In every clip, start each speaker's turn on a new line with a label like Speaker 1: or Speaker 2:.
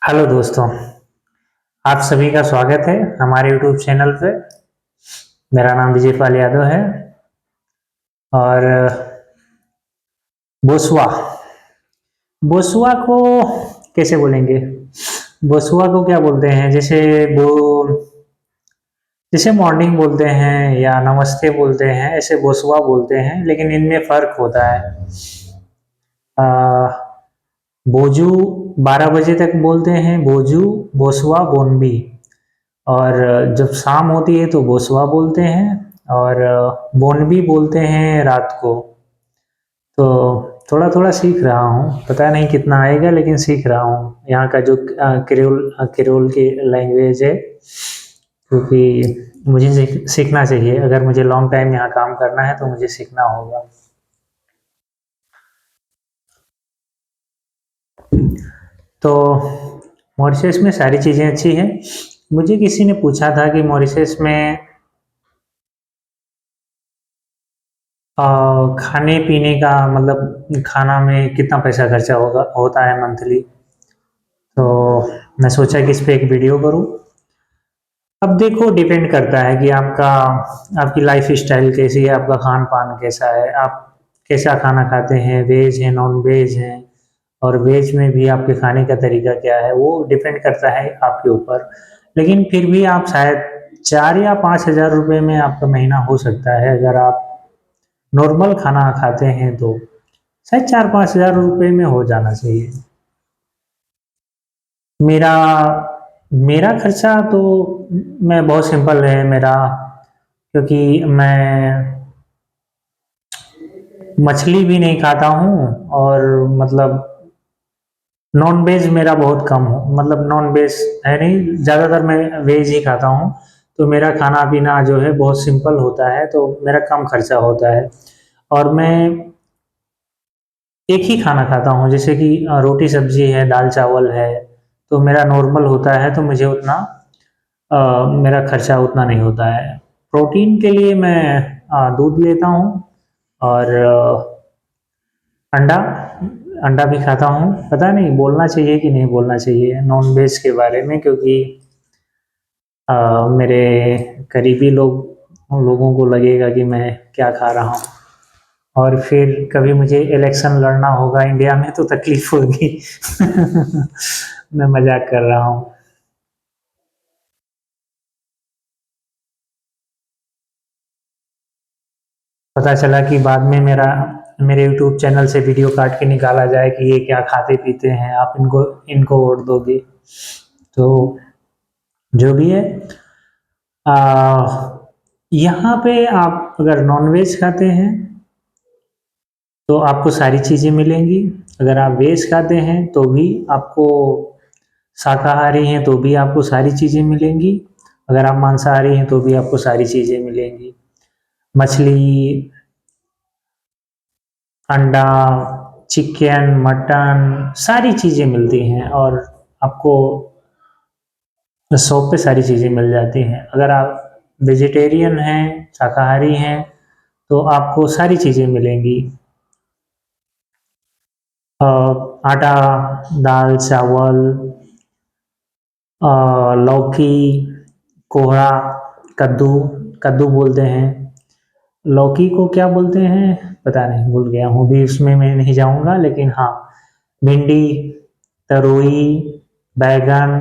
Speaker 1: Hello दोस्तों, आप सभी का स्वागत है हमारे यूट्यूब चैनल पे। मेरा नाम विजय पाल यादव है और बोसवा बोसवा को कैसे बोलेंगे? बोसवा को क्या बोलते हैं? जैसे मॉर्निंग बोलते हैं या नमस्ते बोलते हैं, ऐसे बोसवा बोलते हैं, लेकिन इनमें फ़र्क होता है। आ, बोजू 12 बजे तक बोलते हैं, बोजू, बोसवा, बोनबी। और जब शाम होती है तो बोसवा बोलते हैं और बोनबी बोलते हैं रात को। तो थोड़ा-थोड़ा सीख रहा हूँ, पता नहीं कितना आएगा लेकिन सीख रहा हूँ। यहाँ का जो क्रेओल की लैंग्वेज है, क्योंकि मुझे सीखना चाहिए। अगर मुझे लॉन्ग टाइम यहाँ काम करना है तो मुझे सीखना होगा। तो मॉरिशस में सारी चीज़ें अच्छी हैं। मुझे किसी ने पूछा था कि मॉरिशस में खाने-पीने का मतलब खाना में कितना पैसा खर्चा होता है मंथली। तो मैं सोचा कि इस पे एक वीडियो करूँ। अब देखो, डिपेंड करता है कि आपकी लाइफ स्टाइल कैसी है, आपका खान-पान कैसा है, आप कैसा खाना खाते हैं, वेज है, नॉन वेज है, और वेज में भी आपके खाने का तरीका क्या है, वो डिपेंड करता है आपके ऊपर। लेकिन फिर भी आप शायद 4 या 5,000 रुपए में आपका महीना हो सकता है, अगर आप नॉर्मल खाना खाते हैं तो। शायद 4-5 हज़ार रुपये में हो जाना चाहिए। मेरा मेरा खर्चा तो मैं बहुत सिंपल है मेरा, क्योंकि मैं मछली भी नहीं खाता हूँ और मतलब नॉन वेज मेरा बहुत कम हो, मतलब नॉन वेज है नहीं, ज़्यादातर मैं वेज ही खाता हूँ। तो मेरा खाना पीना जो है बहुत सिंपल होता है, तो मेरा कम खर्चा होता है। और मैं एक ही खाना खाता हूँ, जैसे कि रोटी सब्जी है, दाल चावल है, तो मेरा नॉर्मल होता है, तो मुझे उतना मेरा खर्चा उतना नहीं होता है। प्रोटीन के लिए मैं दूध लेता हूँ और अंडा अंडा भी खाता हूँ। पता नहीं बोलना चाहिए कि नहीं बोलना चाहिए नॉन वेज के बारे में, क्योंकि मेरे करीबी लोगों को लगेगा कि मैं क्या खा रहा हूँ, और फिर कभी मुझे इलेक्शन लड़ना होगा इंडिया में तो तकलीफ होगी। मैं मजाक कर रहा हूँ। पता चला कि बाद में मेरे यूट्यूब चैनल से वीडियो काट के निकाला जाए कि ये क्या खाते पीते हैं, आप इनको इनको वोट दोगे। तो जो भी है, आ, यहाँ पे आप अगर नॉनवेज खाते हैं तो आपको सारी चीज़ें मिलेंगी। अगर आप वेज खाते हैं तो भी आपको, शाकाहारी हैं तो भी आपको सारी चीज़ें मिलेंगी। अगर आप मांसाहारी हैं तो भी आपको सारी चीज़ें मिलेंगी। मछली, अंडा, चिकन, मटन, सारी चीज़ें मिलती हैं, और आपको शॉप पे सारी चीज़ें मिल जाती हैं। अगर आप वेजिटेरियन हैं, शाकाहारी हैं, तो आपको सारी चीज़ें मिलेंगी। आटा, दाल, चावल, लौकी, कोहड़ा, कद्दू कद्दू बोलते हैं। लौकी को क्या बोलते हैं पता नहीं, भूल गया हूँ भी, उसमें मैं नहीं जाऊँगा, लेकिन हाँ, भिंडी, तरोई, बैंगन,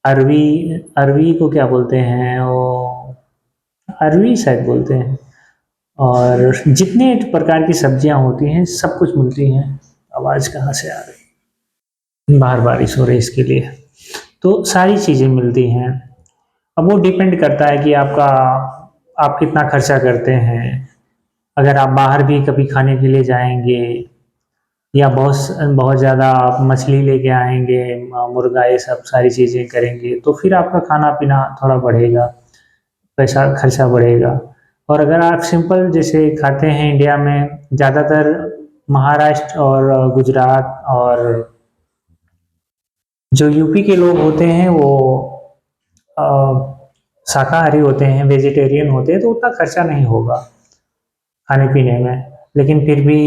Speaker 1: अरवी अरवी को क्या बोलते हैं वो, अरवी शायद बोलते हैं। और जितने प्रकार की सब्जियां होती हैं सब कुछ मिलती हैं। आवाज़ कहाँ से आ रही है? बाहर बारिश हो रही है इसके लिए। तो सारी चीज़ें मिलती हैं। अब वो डिपेंड करता है कि आप कितना खर्चा करते हैं। अगर आप बाहर भी कभी खाने के लिए जाएँगे या बहुत ज़्यादा आप मछली लेके आएँगे, मुर्गा, ये सब सारी चीज़ें करेंगे, तो फिर आपका खाना-पीना थोड़ा बढ़ेगा, पैसा खर्चा बढ़ेगा। और अगर आप सिंपल जैसे खाते हैं इंडिया में, ज़्यादातर महाराष्ट्र और गुजरात और जो यूपी के लोग होते हैं वो अ, शाकाहारी होते हैं, वेजिटेरियन होते हैं, तो उतना खर्चा नहीं होगा खाने-पीने में। लेकिन फिर भी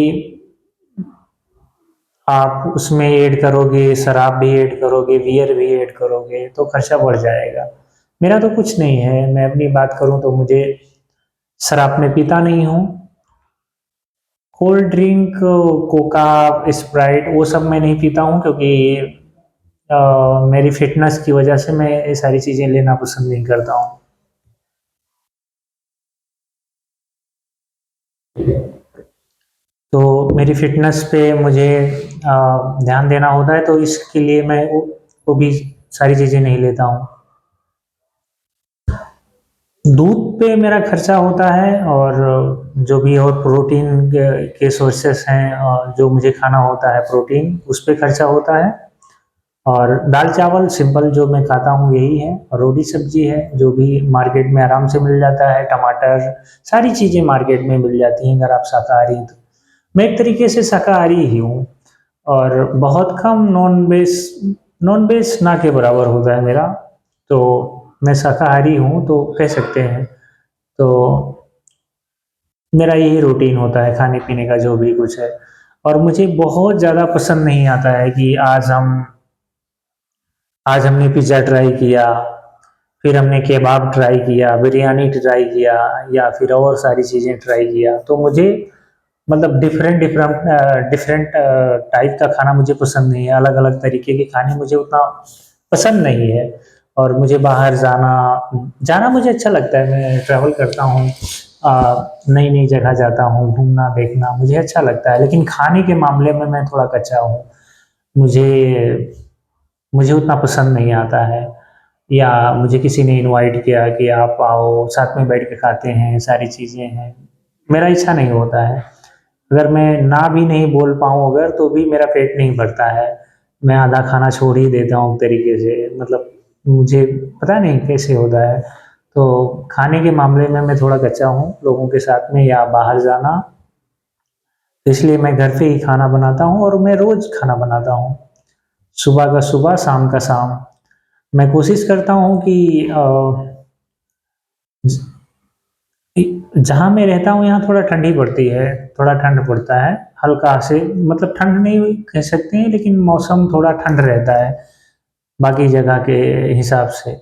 Speaker 1: आप उसमें ऐड करोगे, शराब भी ऐड करोगे, बियर भी ऐड करोगे तो खर्चा बढ़ जाएगा। मेरा तो कुछ नहीं है, मैं अपनी बात करूँ तो मुझे शराब मैं पीता नहीं हूँ। कोल्ड ड्रिंक, कोका, स्प्राइट वो सब मैं नहीं पीता हूँ क्योंकि मेरी फ़िटनेस की वजह से मैं ये सारी चीज़ें लेना पसंद नहीं करता हूँ। तो मेरी फ़िटनेस पे मुझे ध्यान देना होता है तो इसके लिए मैं वो भी सारी चीज़ें नहीं लेता हूँ। दूध पे मेरा खर्चा होता है और जो भी और प्रोटीन के सोर्सेस हैं जो मुझे खाना होता है प्रोटीन उस पे खर्चा होता है। और दाल चावल सिंपल जो मैं खाता हूँ यही है, और रोटी सब्जी है जो भी मार्केट में आराम से मिल जाता है, टमाटर, सारी चीज़ें मार्केट में मिल जाती हैं अगर आप शाकाहारी हैं तो। मैं एक तरीके से शाकाहारी ही हूँ और बहुत कम नॉन वेज ना के बराबर होता है मेरा, तो मैं शाकाहारी हूँ तो कह सकते हैं। तो मेरा यही रूटीन होता है खाने पीने का जो भी कुछ है। और मुझे बहुत ज़्यादा पसंद नहीं आता है कि आज हमने पिज़्ज़ा ट्राई किया, फिर हमने केबाब ट्राई किया, बिरयानी ट्राई किया या फिर और सारी चीज़ें ट्राई किया। तो मुझे मतलब डिफरेंट टाइप का खाना मुझे पसंद नहीं है, अलग-अलग तरीके के खाने मुझे उतना पसंद नहीं है। और मुझे बाहर जाना जाना मुझे अच्छा लगता है, मैं ट्रैवल करता हूँ, नई-नई जगह जाता हूँ, घूमना, देखना मुझे अच्छा लगता है, लेकिन खाने के मामले में मैं थोड़ा कच्चा हूँ। मुझे मुझे उतना पसंद नहीं आता है, या मुझे किसी ने इनवाइट किया कि आप आओ, साथ में बैठ के खाते हैं, सारी चीज़ें हैं, मेरा इच्छा नहीं होता है। अगर मैं ना भी नहीं बोल पाऊँ अगर तो भी मेरा पेट नहीं भरता है। मैं आधा खाना छोड़ ही देता हूँ एक तरीके से, मतलब मुझे पता नहीं कैसे होता है। तो खाने के मामले में मैं थोड़ा कच्चा हूँ, लोगों के साथ में या बाहर जाना, इसलिए मैं घर पे ही खाना बनाता हूँ और मैं रोज़ खाना बनाता हूँ। सुबह का सुबह, शाम का शाम। मैं कोशिश करता हूँ कि जहाँ मैं रहता हूँ यहाँ थोड़ा ठंडी पड़ती है, थोड़ा ठंड पड़ता है, हल्का से, मतलब ठंड नहीं कह सकते हैं लेकिन मौसम थोड़ा ठंड रहता है, बाकी जगह के हिसाब से।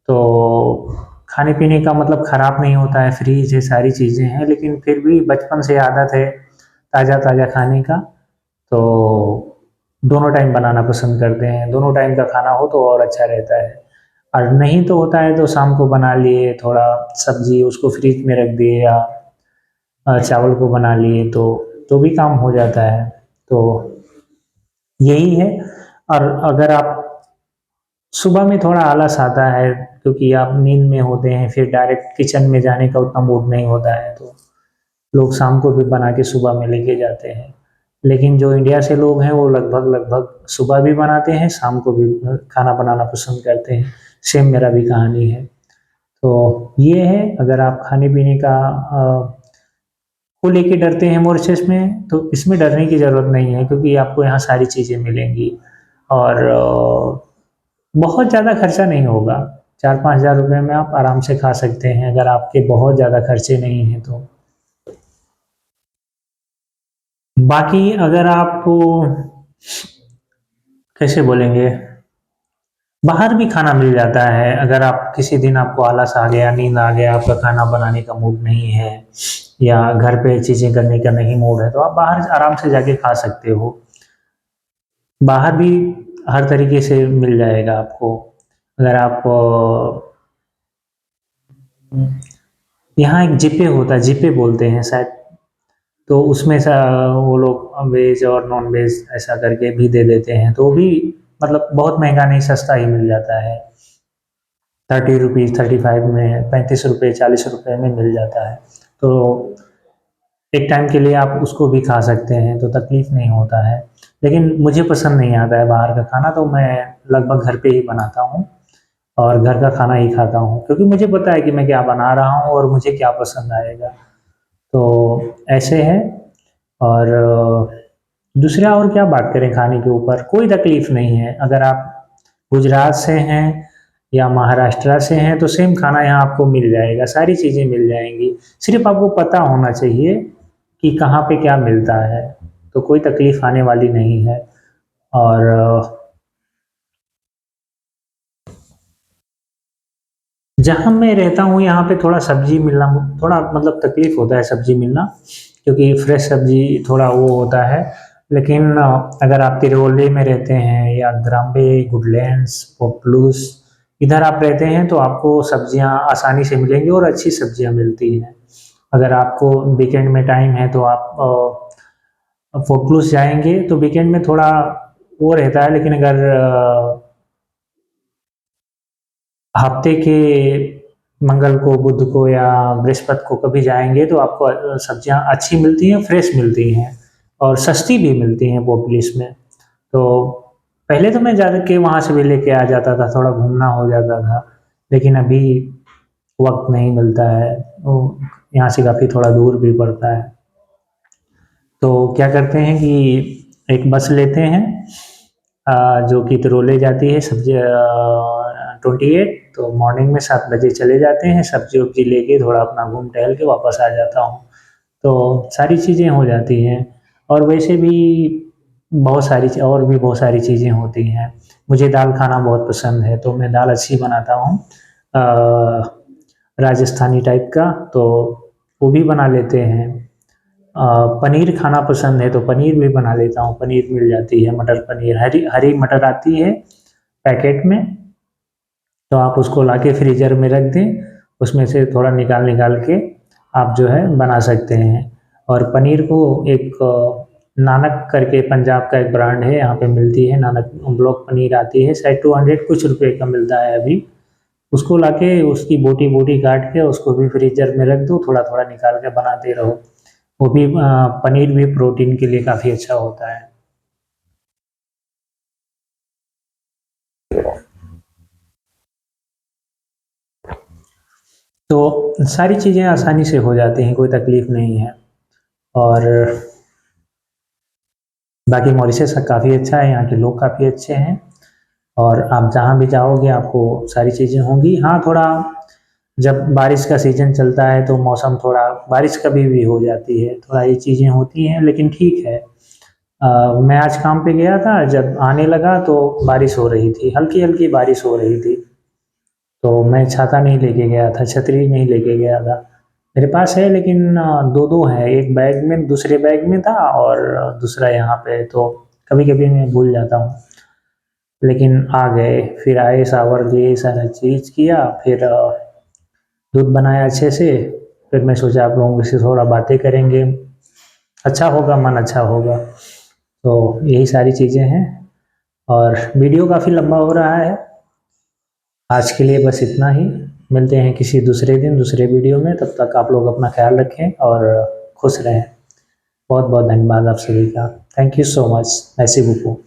Speaker 1: तो खाने-पीने का मतलब खराब नहीं होता है, फ्रीज़ है, सारी चीज़ें हैं, लेकिन फिर भी बचपन से आदत है ताज़ा-ताज़ा खाने का, तो दोनों टाइम बनाना पसंद करते हैं, दोनों टाइम का खाना हो तो और अच्छा रहता है। और नहीं तो होता है तो शाम को बना लिए थोड़ा सब्ज़ी, उसको फ्रिज में रख दिए, या चावल को बना लिए तो भी काम हो जाता है। तो यही है। और अगर आप सुबह में थोड़ा आलस आता है क्योंकि आप नींद में होते हैं, फिर डायरेक्ट किचन में जाने का उतना मूड नहीं होता है, तो लोग शाम को भी बना के सुबह में लेके जाते हैं। लेकिन जो इंडिया से लोग हैं वो लगभग सुबह भी बनाते हैं, शाम को भी खाना बनाना पसंद करते हैं। सेम मेरा भी कहानी है। तो ये है, अगर आप खाने-पीने का को लेके डरते हैं मॉरिशस में, तो इसमें डरने की ज़रूरत नहीं है क्योंकि आपको यहाँ सारी चीज़ें मिलेंगी और बहुत ज़्यादा खर्चा नहीं होगा। 4-5 हज़ार रुपए में आप आराम से खा सकते हैं अगर आपके बहुत ज़्यादा खर्चे नहीं हैं तो। बाकी अगर आप कैसे बोलेंगे, बाहर भी खाना मिल जाता है, अगर आप किसी दिन आपको आलस आ गया, नींद आ गया, आपका खाना बनाने का मूड नहीं है या घर पे चीज़ें करने का नहीं मूड है, तो आप बाहर आराम से जाके खा सकते हो। बाहर भी हर तरीके से मिल जाएगा आपको। अगर आप यहाँ एक जीपे होता है, जीपे बोलते हैं शायद, तो उसमें वो लोग वेज और नॉन वेज ऐसा करके भी दे देते हैं, तो वो भी मतलब बहुत महँगा नहीं, सस्ता ही मिल जाता है। 30 रुपीज़, 35 में, 35 रुपए, 40 रुपए में मिल जाता है। तो एक टाइम के लिए आप उसको भी खा सकते हैं, तो तकलीफ़ नहीं होता है। लेकिन मुझे पसंद नहीं आता है बाहर का खाना, तो मैं लगभग घर पे ही बनाता हूँ और घर का खाना ही खाता हूँ, क्योंकि मुझे पता है कि मैं क्या बना रहा हूँ और मुझे क्या पसंद आएगा। तो ऐसे है। और दूसरा और क्या बात करें खाने के ऊपर, कोई तकलीफ़ नहीं है। अगर आप गुजरात से हैं या महाराष्ट्र से हैं तो सेम खाना यहाँ आपको मिल जाएगा, सारी चीज़ें मिल जाएँगी। सिर्फ़ आपको पता होना चाहिए कि कहाँ पे क्या मिलता है, तो कोई तकलीफ़ आने वाली नहीं है। और जहाँ मैं रहता हूँ यहाँ पे थोड़ा सब्जी मिलना थोड़ा मतलब तकलीफ होता है सब्जी मिलना, क्योंकि फ्रेश सब्जी थोड़ा वो होता है। लेकिन अगर आप तिरवल्ले में रहते हैं या ग्राम्बे, गुडलैंड्स, पॉपुलस, इधर आप रहते हैं तो आपको सब्जियाँ आसानी से मिलेंगी और अच्छी सब्जियाँ मिलती हैं। अगर आपको वीकेंड में टाइम है तो आप पॉपुलस जाएंगे तो वीकेंड में थोड़ा वो रहता है, लेकिन अगर हफ्ते के मंगल को, बुध को या बृहस्पति को कभी जाएंगे तो आपको सब्जियां अच्छी मिलती हैं, फ्रेश मिलती हैं और सस्ती भी मिलती हैं पॉपुलिस में। तो पहले तो मैं ज़्यादा के वहाँ से भी लेके आ जाता था, थोड़ा घूमना हो जाता था, लेकिन अभी वक्त नहीं मिलता है, वो यहाँ से काफ़ी थोड़ा दूर भी पड़ता है। तो क्या करते हैं कि एक बस लेते हैं जो कि तिरोले जाती है सब्जी 28, तो मॉर्निंग में 7 बजे चले जाते हैं, सब्जी वब्जी लेके थोड़ा अपना घूम टहल के वापस आ जाता हूँ। तो सारी चीज़ें हो जाती हैं और वैसे भी और भी बहुत सारी चीज़ें होती हैं। मुझे दाल खाना बहुत पसंद है तो मैं दाल अच्छी बनाता हूँ, राजस्थानी टाइप का, तो वो भी बना लेते हैं। पनीर खाना पसंद है तो पनीर भी बना लेता हूँ, पनीर मिल जाती है, मटर पनीर, हरी हरी मटर आती है पैकेट में, तो आप उसको लाके फ्रीज़र में रख दें, उसमें से थोड़ा निकाल निकाल के आप जो है बना सकते हैं। और पनीर को एक नानक करके पंजाब का एक ब्रांड है, यहाँ पे मिलती है नानक ब्लॉक पनीर आती है, शायद 200 कुछ रुपए का मिलता है अभी। उसको लाके उसकी बोटी बोटी काट के उसको भी फ्रीजर में रख दो, थोड़ा थोड़ा निकाल के बनाते रहो। वो भी पनीर भी प्रोटीन के लिए काफ़ी अच्छा होता है। तो सारी चीज़ें आसानी से हो जाती हैं, कोई तकलीफ नहीं है। और बाकी मॉरिशस काफ़ी अच्छा है, यहाँ के लोग काफ़ी अच्छे हैं और आप जहाँ भी जाओगे आपको सारी चीज़ें होंगी। हाँ, थोड़ा जब बारिश का सीज़न चलता है तो मौसम थोड़ा बारिश कभी भी हो जाती है, थोड़ा ये चीज़ें होती हैं, लेकिन ठीक है। मैं आज काम पे गया था, जब आने लगा तो बारिश हो रही थी, हल्की हल्की बारिश हो रही थी, तो मैं छाता नहीं लेके गया था, छतरी नहीं लेके गया था। मेरे पास है लेकिन दो दो है, एक बैग में, दूसरे बैग में था और दूसरा यहाँ पे, तो कभी कभी मैं भूल जाता हूँ। लेकिन आ गए, फिर आए, शावर लिए, सारा चीज़ किया, फिर दूध बनाया अच्छे से, फिर मैं सोचा आप लोगों से थोड़ा बातें करेंगे, अच्छा होगा, मन अच्छा होगा। तो यही सारी चीज़ें हैं और वीडियो काफ़ी लंबा हो रहा है, आज के लिए बस इतना ही। मिलते हैं किसी दूसरे दिन दूसरे वीडियो में, तब तक आप लोग अपना ख्याल रखें और खुश रहें। बहुत बहुत धन्यवाद आप सभी का। Thank you so much. मैसी बुकू।